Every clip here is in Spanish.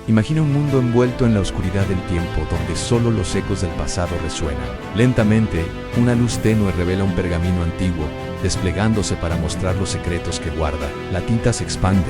Imagina un mundo envuelto en la oscuridad del tiempo, donde solo los ecos del pasado resuenan. Lentamente, una luz tenue revela un pergamino antiguo, desplegándose para mostrar los secretos que guarda. La tinta se expande,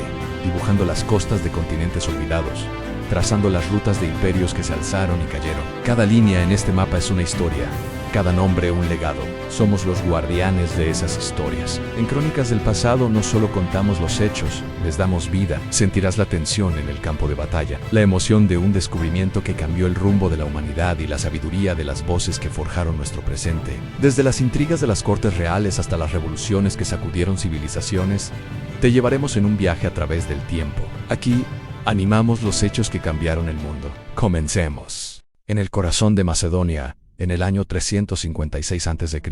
dibujando las costas de continentes olvidados, trazando las rutas de imperios que se alzaron y cayeron. Cada línea en este mapa es una historia, cada nombre un legado. Somos los guardianes de esas historias. En Crónicas del Pasado no solo contamos los hechos, les damos vida. Sentirás la tensión en el campo de batalla, la emoción de un descubrimiento que cambió el rumbo de la humanidad y la sabiduría de las voces que forjaron nuestro presente. Desde las intrigas de las cortes reales hasta las revoluciones que sacudieron civilizaciones, te llevaremos en un viaje a través del tiempo. Aquí, animamos los hechos que cambiaron el mundo. Comencemos. En el corazón de Macedonia, en el año 356 a.C.,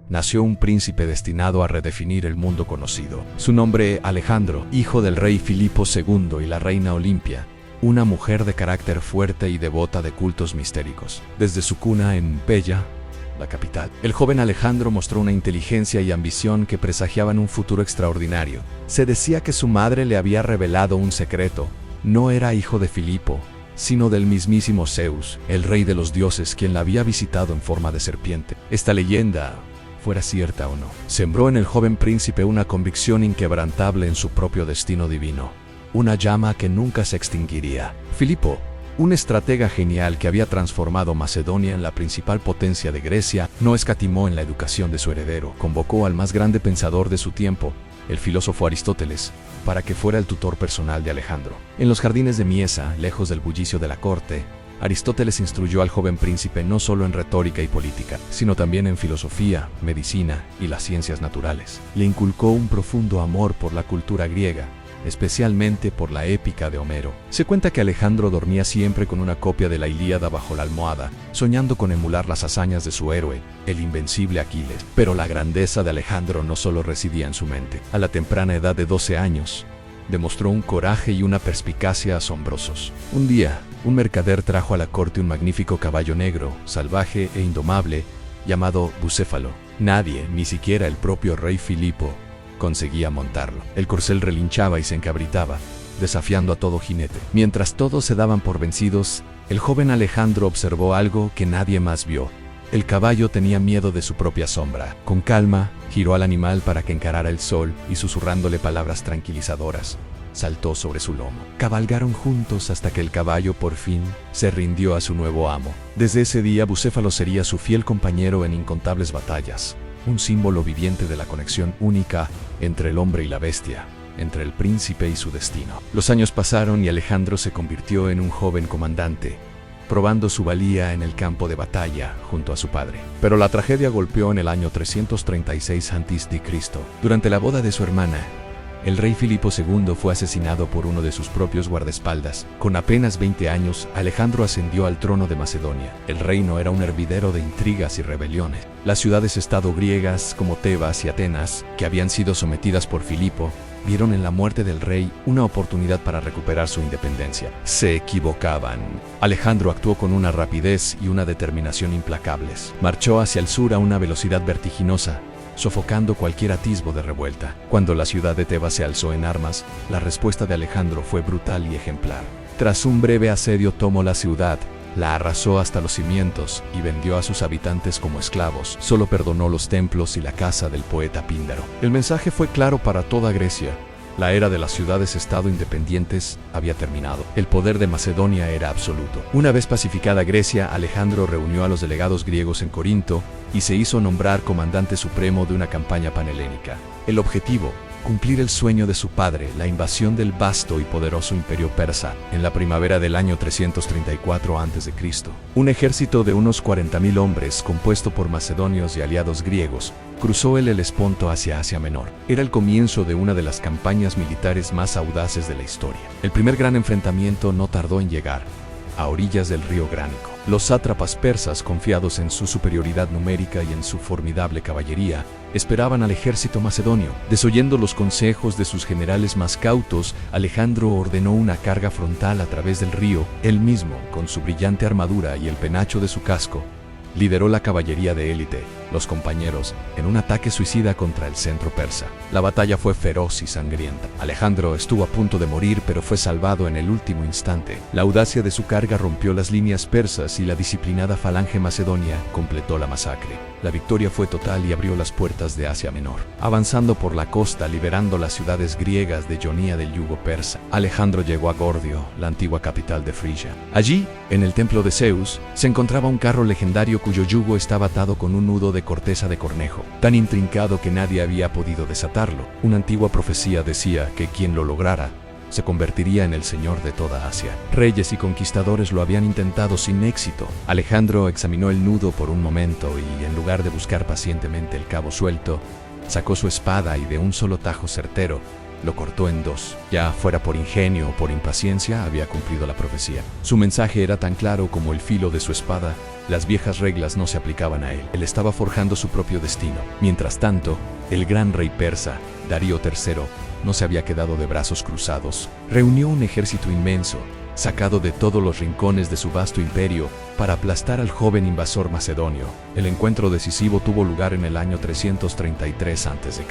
nació un príncipe destinado a redefinir el mundo conocido. Su nombre, Alejandro, hijo del rey Filipo II y la reina Olimpia, una mujer de carácter fuerte y devota de cultos mistéricos. Desde su cuna en Pella, la capital, el joven Alejandro mostró una inteligencia y ambición que presagiaban un futuro extraordinario. Se decía que su madre le había revelado un secreto. No era hijo de Filipo, sino del mismísimo Zeus, el rey de los dioses, quien la había visitado en forma de serpiente. Esta leyenda, fuera cierta o no, sembró en el joven príncipe una convicción inquebrantable en su propio destino divino, una llama que nunca se extinguiría. Filipo, un estratega genial que había transformado Macedonia en la principal potencia de Grecia, no escatimó en la educación de su heredero. Convocó al más grande pensador de su tiempo, el filósofo Aristóteles, para que fuera el tutor personal de Alejandro. En los jardines de Miesa, lejos del bullicio de la corte, Aristóteles instruyó al joven príncipe no solo en retórica y política, sino también en filosofía, medicina y las ciencias naturales. Le inculcó un profundo amor por la cultura griega, especialmente por la épica de Homero. Se cuenta que Alejandro dormía siempre con una copia de la Ilíada bajo la almohada, soñando con emular las hazañas de su héroe, el invencible Aquiles. Pero la grandeza de Alejandro no solo residía en su mente. A la temprana edad de 12 años, demostró un coraje y una perspicacia asombrosos. Un día, un mercader trajo a la corte un magnífico caballo negro, salvaje e indomable, llamado Bucéfalo. Nadie, ni siquiera el propio rey Filipo, conseguía montarlo. El corcel relinchaba y se encabritaba, desafiando a todo jinete. Mientras todos se daban por vencidos, el joven Alejandro observó algo que nadie más vio. El caballo tenía miedo de su propia sombra. Con calma, giró al animal para que encarara el sol y, susurrándole palabras tranquilizadoras, saltó sobre su lomo. Cabalgaron juntos hasta que el caballo por fin se rindió a su nuevo amo. Desde ese día, Bucéfalo sería su fiel compañero en incontables batallas, un símbolo viviente de la conexión única entre el hombre y la bestia, entre el príncipe y su destino. Los años pasaron y Alejandro se convirtió en un joven comandante, probando su valía en el campo de batalla junto a su padre. Pero la tragedia golpeó en el año 336 a.C. Durante la boda de su hermana, el rey Filipo II fue asesinado por uno de sus propios guardaespaldas. Con apenas 20 años, Alejandro ascendió al trono de Macedonia. El reino era un hervidero de intrigas y rebeliones. Las ciudades-estado griegas como Tebas y Atenas, que habían sido sometidas por Filipo, vieron en la muerte del rey una oportunidad para recuperar su independencia. Se equivocaban. Alejandro actuó con una rapidez y una determinación implacables. Marchó hacia el sur a una velocidad vertiginosa, sofocando cualquier atisbo de revuelta. Cuando la ciudad de Tebas se alzó en armas, la respuesta de Alejandro fue brutal y ejemplar. Tras un breve asedio tomó la ciudad, la arrasó hasta los cimientos y vendió a sus habitantes como esclavos. Solo perdonó los templos y la casa del poeta Píndaro. El mensaje fue claro para toda Grecia. La era de las ciudades-estado independientes había terminado. El poder de Macedonia era absoluto. Una vez pacificada Grecia, Alejandro reunió a los delegados griegos en Corinto y se hizo nombrar comandante supremo de una campaña panhelénica. El objetivo: cumplir el sueño de su padre, la invasión del vasto y poderoso imperio persa. En la primavera del año 334 a.C., un ejército de unos 40.000 hombres, compuesto por macedonios y aliados griegos, cruzó el Helesponto hacia Asia Menor. Era el comienzo de una de las campañas militares más audaces de la historia. El primer gran enfrentamiento no tardó en llegar. A orillas del río Gránico, los sátrapas persas, confiados en su superioridad numérica y en su formidable caballería, esperaban al ejército macedonio. Desoyendo los consejos de sus generales más cautos, Alejandro ordenó una carga frontal a través del río. Él mismo, con su brillante armadura y el penacho de su casco, lideró la caballería de élite. los compañeros, en un ataque suicida contra el centro persa. La batalla fue feroz y sangrienta. Alejandro estuvo a punto de morir, pero fue salvado en el último instante. La audacia de su carga rompió las líneas persas y la disciplinada falange macedonia completó la masacre. La victoria fue total y abrió las puertas de Asia Menor, avanzando por la costa, liberando las ciudades griegas de Ionía del yugo persa. Alejandro llegó a Gordio, la antigua capital de Frigia. Allí, en el templo de Zeus, se encontraba un carro legendario cuyo yugo estaba atado con un nudo de corteza de cornejo, tan intrincado que nadie había podido desatarlo. Una antigua profecía decía que quien lo lograra se convertiría en el señor de toda Asia. Reyes y conquistadores lo habían intentado sin éxito. Alejandro examinó el nudo por un momento y, en lugar de buscar pacientemente el cabo suelto, sacó su espada y de un solo tajo certero lo cortó en dos. Ya fuera por ingenio o por impaciencia, había cumplido la profecía. Su mensaje era tan claro como el filo de su espada. Las viejas reglas no se aplicaban a él. Él estaba forjando su propio destino. Mientras tanto, el gran rey persa, Darío III, no se había quedado de brazos cruzados. Reunió un ejército inmenso, sacado de todos los rincones de su vasto imperio, para aplastar al joven invasor macedonio. El encuentro decisivo tuvo lugar en el año 333 a.C.,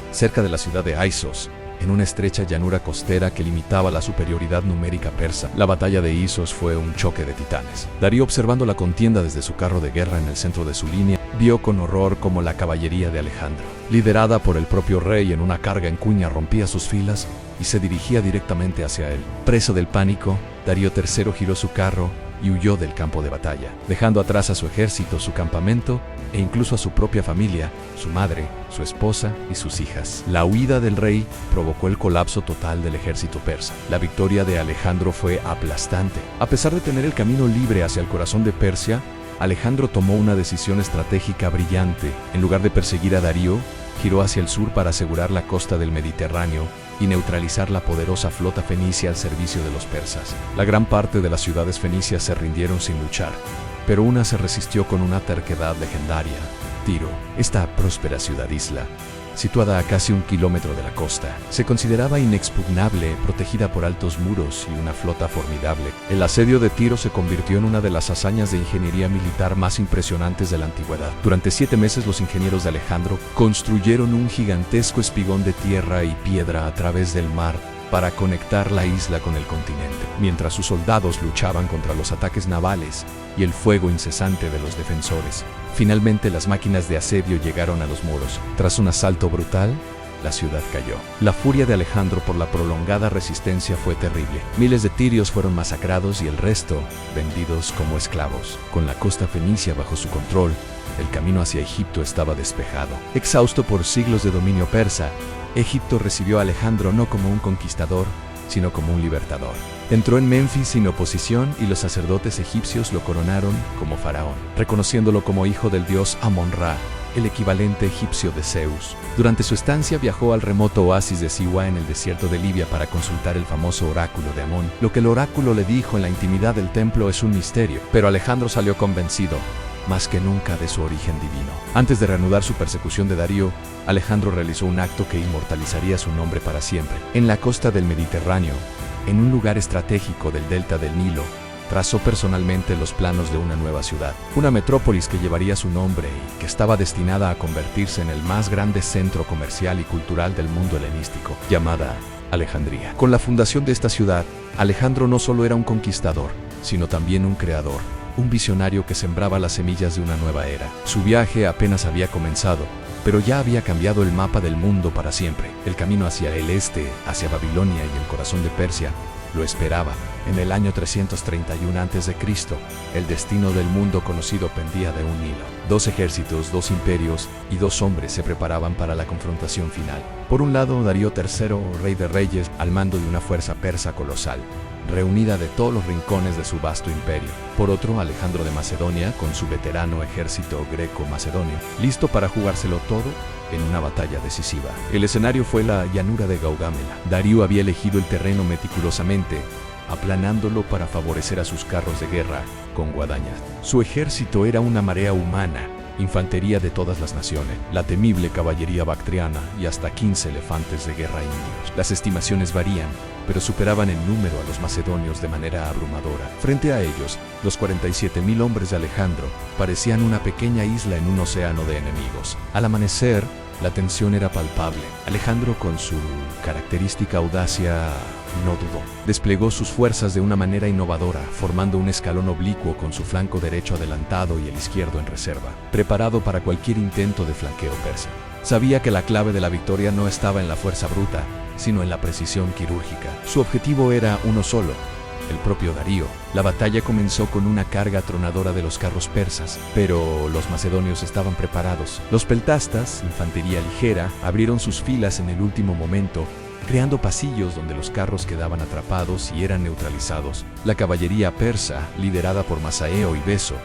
cerca de la ciudad de Issos, en una estrecha llanura costera que limitaba la superioridad numérica persa. La batalla de Issos fue un choque de titanes. Darío, observando la contienda desde su carro de guerra en el centro de su línea, vio con horror cómo la caballería de Alejandro, liderada por el propio rey en una carga en cuña, rompía sus filas y se dirigía directamente hacia él. Preso del pánico, Darío III giró su carro y huyó del campo de batalla, dejando atrás a su ejército, su campamento e incluso a su propia familia, su madre, su esposa y sus hijas. La huida del rey provocó el colapso total del ejército persa. La victoria de Alejandro fue aplastante. A pesar de tener el camino libre hacia el corazón de Persia, Alejandro tomó una decisión estratégica brillante. En lugar de perseguir a Darío, giró hacia el sur para asegurar la costa del Mediterráneo y neutralizar la poderosa flota fenicia al servicio de los persas. La gran parte de las ciudades fenicias se rindieron sin luchar, pero una se resistió con una terquedad legendaria: Tiro. Esta próspera ciudad-isla, situada a casi 1 kilómetro de la costa, se consideraba inexpugnable, protegida por altos muros y una flota formidable. El asedio de Tiro se convirtió en una de las hazañas de ingeniería militar más impresionantes de la antigüedad. Durante 7 meses los ingenieros de Alejandro construyeron un gigantesco espigón de tierra y piedra a través del mar para conectar la isla con el continente, mientras sus soldados luchaban contra los ataques navales y el fuego incesante de los defensores. Finalmente las máquinas de asedio llegaron a los muros. Tras un asalto brutal, la ciudad cayó. La furia de Alejandro por la prolongada resistencia fue terrible. Miles de tirios fueron masacrados y el resto vendidos como esclavos. Con la costa fenicia bajo su control, el camino hacia Egipto estaba despejado. Exhausto por siglos de dominio persa, Egipto recibió a Alejandro no como un conquistador, sino como un libertador. Entró en Menfis sin oposición y los sacerdotes egipcios lo coronaron como faraón, reconociéndolo como hijo del dios Amon-Ra, el equivalente egipcio de Zeus. Durante su estancia viajó al remoto oasis de Siwa en el desierto de Libia para consultar el famoso oráculo de Amón. Lo que el oráculo le dijo en la intimidad del templo es un misterio, pero Alejandro salió convencido, más que nunca, de su origen divino. Antes de reanudar su persecución de Darío, Alejandro realizó un acto que inmortalizaría su nombre para siempre. En la costa del Mediterráneo, en un lugar estratégico del delta del Nilo, trazó personalmente los planos de una nueva ciudad, una metrópolis que llevaría su nombre y que estaba destinada a convertirse en el más grande centro comercial y cultural del mundo helenístico, llamada Alejandría. Con la fundación de esta ciudad, Alejandro no solo era un conquistador, sino también un creador, un visionario que sembraba las semillas de una nueva era. Su viaje apenas había comenzado, pero ya había cambiado el mapa del mundo para siempre. El camino hacia el este, hacia Babilonia y el corazón de Persia, lo esperaba. En el año 331 a.C., el destino del mundo conocido pendía de un hilo. 2 ejércitos, 2 imperios y 2 hombres se preparaban para la confrontación final. Por un lado, Darío III, rey de reyes, al mando de una fuerza persa colosal, reunida de todos los rincones de su vasto imperio. Por otro, Alejandro de Macedonia, con su veterano ejército greco-macedonio, listo para jugárselo todo en una batalla decisiva. El escenario fue la llanura de Gaugamela. Darío había elegido el terreno meticulosamente, aplanándolo para favorecer a sus carros de guerra con guadañas. Su ejército era una marea humana, infantería de todas las naciones, la temible caballería bactriana y hasta 15 elefantes de guerra indios. Las estimaciones varían, pero superaban en número a los macedonios de manera abrumadora. Frente a ellos, los 47.000 hombres de Alejandro parecían una pequeña isla en un océano de enemigos. Al amanecer, la tensión era palpable. Alejandro, con su característica audacia, no dudó. Desplegó sus fuerzas de una manera innovadora, formando un escalón oblicuo con su flanco derecho adelantado y el izquierdo en reserva, preparado para cualquier intento de flanqueo persa. Sabía que la clave de la victoria no estaba en la fuerza bruta, sino en la precisión quirúrgica. Su objetivo era uno solo: el propio Darío. La batalla comenzó con una carga atronadora de los carros persas, pero los macedonios estaban preparados. Los peltastas, infantería ligera, abrieron sus filas en el último momento, creando pasillos donde los carros quedaban atrapados y eran neutralizados. La caballería persa, liderada por Masaeo y Beso,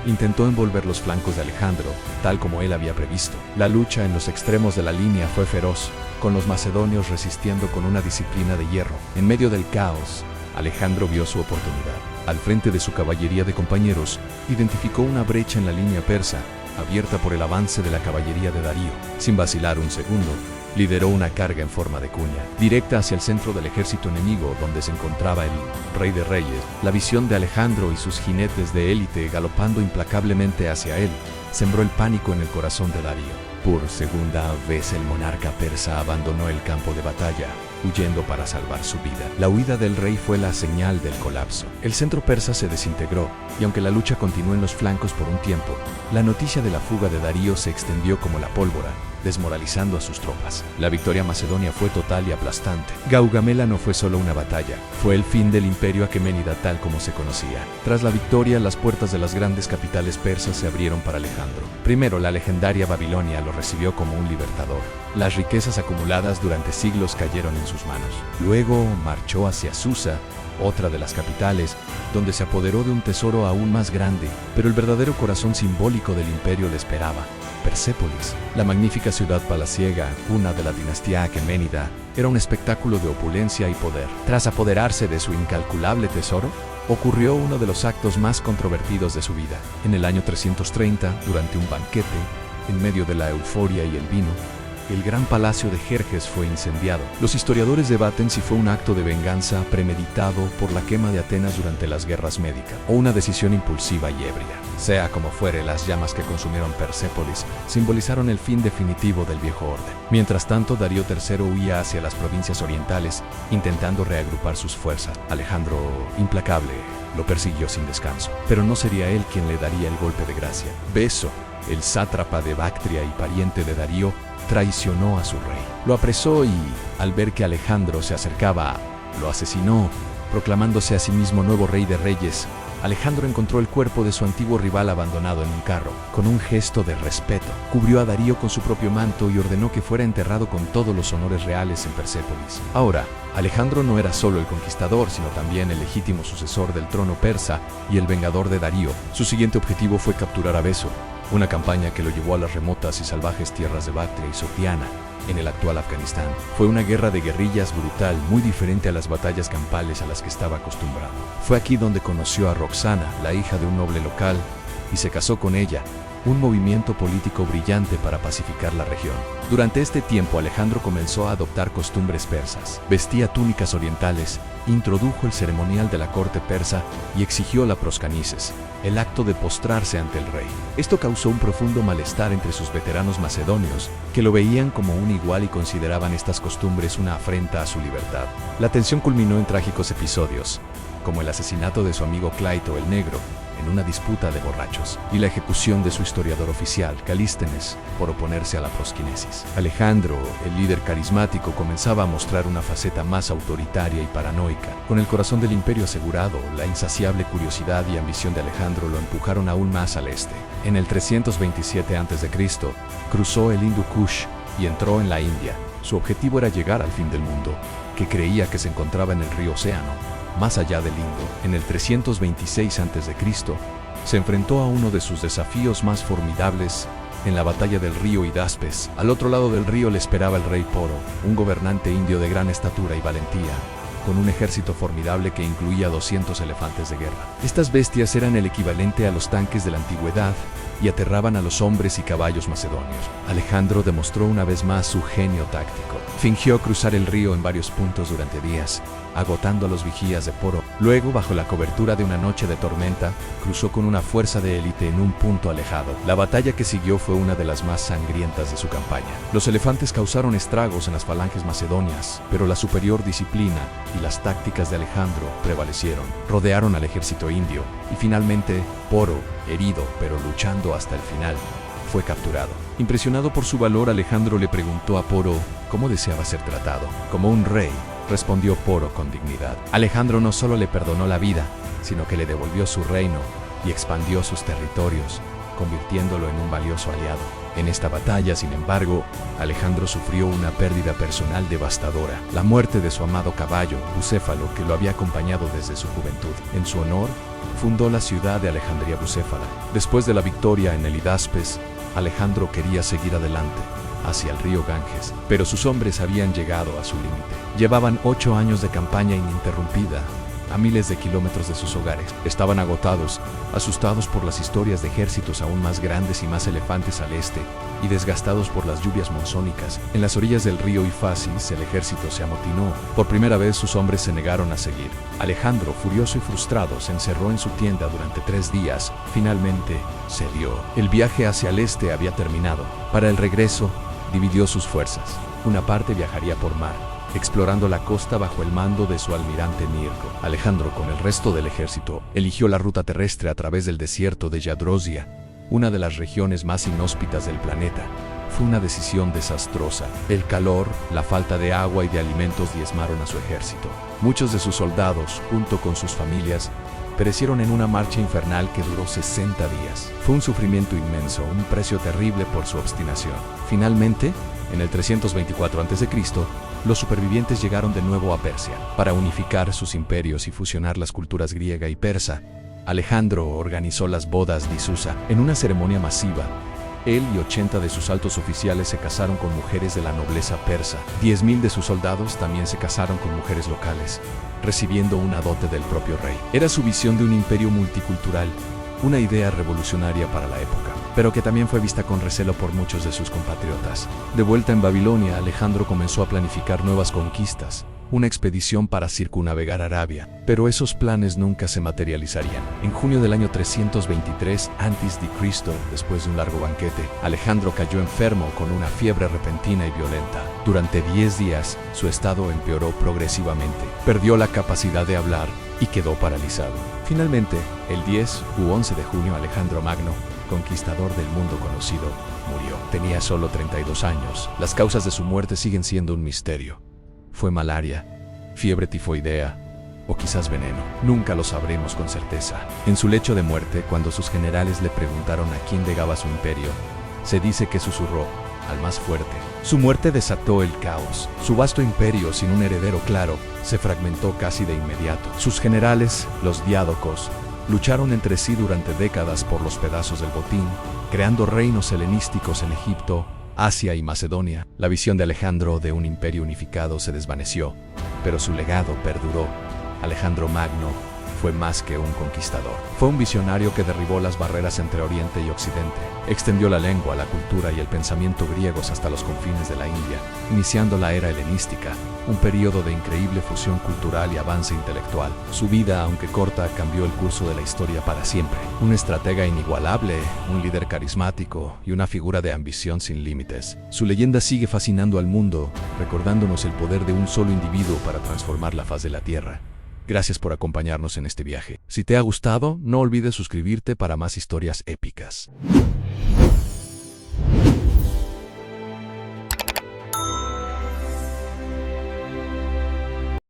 intentó envolver los flancos de Alejandro, tal como él había previsto. La lucha en los extremos de la línea fue feroz, con los macedonios resistiendo con una disciplina de hierro. En medio del caos, Alejandro vio su oportunidad. Al frente de su caballería de compañeros, identificó una brecha en la línea persa, abierta por el avance de la caballería de Darío. Sin vacilar un segundo, lideró una carga en forma de cuña, directa hacia el centro del ejército enemigo, donde se encontraba el Rey de Reyes. La visión de Alejandro y sus jinetes de élite galopando implacablemente hacia él sembró el pánico en el corazón de Darío. Por segunda vez el monarca persa abandonó el campo de batalla, huyendo para salvar su vida. La huida del rey fue la señal del colapso. El centro persa se desintegró, y aunque la lucha continuó en los flancos por un tiempo, la noticia de la fuga de Darío se extendió como la pólvora, desmoralizando a sus tropas. La victoria macedonia fue total y aplastante. Gaugamela no fue solo una batalla, fue el fin del imperio aqueménida tal como se conocía. Tras la victoria, las puertas de las grandes capitales persas se abrieron para Alejandro. Primero, la legendaria Babilonia lo recibió como un libertador. Las riquezas acumuladas durante siglos cayeron en sus manos. Luego marchó hacia Susa, otra de las capitales, donde se apoderó de un tesoro aún más grande, pero el verdadero corazón simbólico del imperio le esperaba: Persépolis. La magnífica ciudad palaciega, cuna de la dinastía aqueménida, era un espectáculo de opulencia y poder. Tras apoderarse de su incalculable tesoro, ocurrió uno de los actos más controvertidos de su vida. En el año 330, durante un banquete, en medio de la euforia y el vino, el gran palacio de Jerjes fue incendiado. Los historiadores debaten si fue un acto de venganza premeditado por la quema de Atenas durante las guerras médicas, o una decisión impulsiva y ebria. Sea como fuere, las llamas que consumieron Persépolis simbolizaron el fin definitivo del viejo orden. Mientras tanto, Darío III huía hacia las provincias orientales, intentando reagrupar sus fuerzas. Alejandro, implacable, lo persiguió sin descanso, pero no sería él quien le daría el golpe de gracia. Beso, el sátrapa de Bactria y pariente de Darío, traicionó a su rey. Lo apresó y, al ver que Alejandro se acercaba, lo asesinó, proclamándose a sí mismo nuevo rey de reyes. Alejandro encontró el cuerpo de su antiguo rival abandonado en un carro. Con un gesto de respeto, cubrió a Darío con su propio manto y ordenó que fuera enterrado con todos los honores reales en Persépolis. Ahora, Alejandro no era solo el conquistador, sino también el legítimo sucesor del trono persa y el vengador de Darío. Su siguiente objetivo fue capturar a Beso, una campaña que lo llevó a las remotas y salvajes tierras de Bactria y Sotiana, en el actual Afganistán. Fue una guerra de guerrillas brutal, muy diferente a las batallas campales a las que estaba acostumbrado. Fue aquí donde conoció a Roxana, la hija de un noble local, y se casó con ella, un movimiento político brillante para pacificar la región. Durante este tiempo, Alejandro comenzó a adoptar costumbres persas. Vestía túnicas orientales, introdujo el ceremonial de la corte persa y exigió la proscanices, el acto de postrarse ante el rey. Esto causó un profundo malestar entre sus veteranos macedonios, que lo veían como un igual y consideraban estas costumbres una afrenta a su libertad. La tensión culminó en trágicos episodios, como el asesinato de su amigo Claito el Negro, en una disputa de borrachos, y la ejecución de su historiador oficial, Calístenes, por oponerse a la prosquinesis. Alejandro, el líder carismático, comenzaba a mostrar una faceta más autoritaria y paranoica. Con el corazón del imperio asegurado, la insaciable curiosidad y ambición de Alejandro lo empujaron aún más al este. En el 327 a.C., cruzó el Hindu Kush y entró en la India. Su objetivo era llegar al fin del mundo, que creía que se encontraba en el río Océano, más allá del Indo. En el 326 a.C., se enfrentó a uno de sus desafíos más formidables en la batalla del río Hidaspes. Al otro lado del río le esperaba el rey Poro, un gobernante indio de gran estatura y valentía, con un ejército formidable que incluía 200 elefantes de guerra. Estas bestias eran el equivalente a los tanques de la antigüedad y aterraban a los hombres y caballos macedonios. Alejandro demostró una vez más su genio táctico. Fingió cruzar el río en varios puntos durante días, agotando a los vigías de Poro. Luego, bajo la cobertura de una noche de tormenta, cruzó con una fuerza de élite en un punto alejado. La batalla que siguió fue una de las más sangrientas de su campaña. Los elefantes causaron estragos en las falanges macedonias, pero la superior disciplina y las tácticas de Alejandro prevalecieron. Rodearon al ejército indio y finalmente Poro, herido pero luchando hasta el final, fue capturado. Impresionado por su valor, Alejandro le preguntó a Poro cómo deseaba ser tratado. Como un rey, respondió Poro con dignidad. Alejandro no solo le perdonó la vida, sino que le devolvió su reino y expandió sus territorios, convirtiéndolo en un valioso aliado. En esta batalla, sin embargo, Alejandro sufrió una pérdida personal devastadora: la muerte de su amado caballo, Bucéfalo, que lo había acompañado desde su juventud. En su honor, fundó la ciudad de Alejandría Bucéfala. Después de la victoria en el Hidaspes, Alejandro quería seguir adelante, hacia el río Ganges, pero sus hombres habían llegado a su límite. Llevaban 8 años de campaña ininterrumpida, a miles de kilómetros de sus hogares. Estaban agotados, asustados por las historias de ejércitos aún más grandes y más elefantes al este, y desgastados por las lluvias monzónicas. En las orillas del río Ifasis, el ejército se amotinó. Por primera vez sus hombres se negaron a seguir. Alejandro, furioso y frustrado, se encerró en su tienda durante 3 días. Finalmente, cedió. El viaje hacia el este había terminado. Para el regreso, dividió sus fuerzas. Una parte viajaría por mar, explorando la costa bajo el mando de su almirante Mirko. Alejandro, con el resto del ejército, eligió la ruta terrestre a través del desierto de Yadrosia, una de las regiones más inhóspitas del planeta. Fue una decisión desastrosa. El calor, la falta de agua y de alimentos diezmaron a su ejército. Muchos de sus soldados, junto con sus familias, perecieron en una marcha infernal que duró 60 días. Fue un sufrimiento inmenso, un precio terrible por su obstinación. Finalmente, en el 324 a.C., los supervivientes llegaron de nuevo a Persia. Para unificar sus imperios y fusionar las culturas griega y persa, Alejandro organizó las bodas de Susa. En una ceremonia masiva, él y 80 de sus altos oficiales se casaron con mujeres de la nobleza persa. 10.000 de sus soldados también se casaron con mujeres locales, recibiendo una dote del propio rey. Era su visión de un imperio multicultural, una idea revolucionaria para la época, pero que también fue vista con recelo por muchos de sus compatriotas. De vuelta en Babilonia, Alejandro comenzó a planificar nuevas conquistas, una expedición para circunnavegar Arabia, pero esos planes nunca se materializarían. En junio del año 323 a.C., después de un largo banquete, Alejandro cayó enfermo con una fiebre repentina y violenta. Durante 10 días, su estado empeoró progresivamente. Perdió la capacidad de hablar y quedó paralizado. Finalmente, el 10 u 11 de junio, Alejandro Magno, conquistador del mundo conocido, murió. Tenía solo 32 años. Las causas de su muerte siguen siendo un misterio. ¿Fue malaria, fiebre tifoidea o quizás veneno? Nunca lo sabremos con certeza. En su lecho de muerte, cuando sus generales le preguntaron a quién legaba su imperio, se dice que susurró: al más fuerte. Su muerte desató el caos. Su vasto imperio, sin un heredero claro, se fragmentó casi de inmediato. Sus generales, los diádocos, lucharon entre sí durante décadas por los pedazos del botín, creando reinos helenísticos en Egipto, Asia y Macedonia. La visión de Alejandro de un imperio unificado se desvaneció, pero su legado perduró. Alejandro Magno fue más que un conquistador. Fue un visionario que derribó las barreras entre Oriente y Occidente. Extendió la lengua, la cultura y el pensamiento griegos hasta los confines de la India, iniciando la era helenística, un periodo de increíble fusión cultural y avance intelectual. Su vida, aunque corta, cambió el curso de la historia para siempre. Un estratega inigualable, un líder carismático y una figura de ambición sin límites. Su leyenda sigue fascinando al mundo, recordándonos el poder de un solo individuo para transformar la faz de la Tierra. Gracias por acompañarnos en este viaje. Si te ha gustado, no olvides suscribirte para más historias épicas.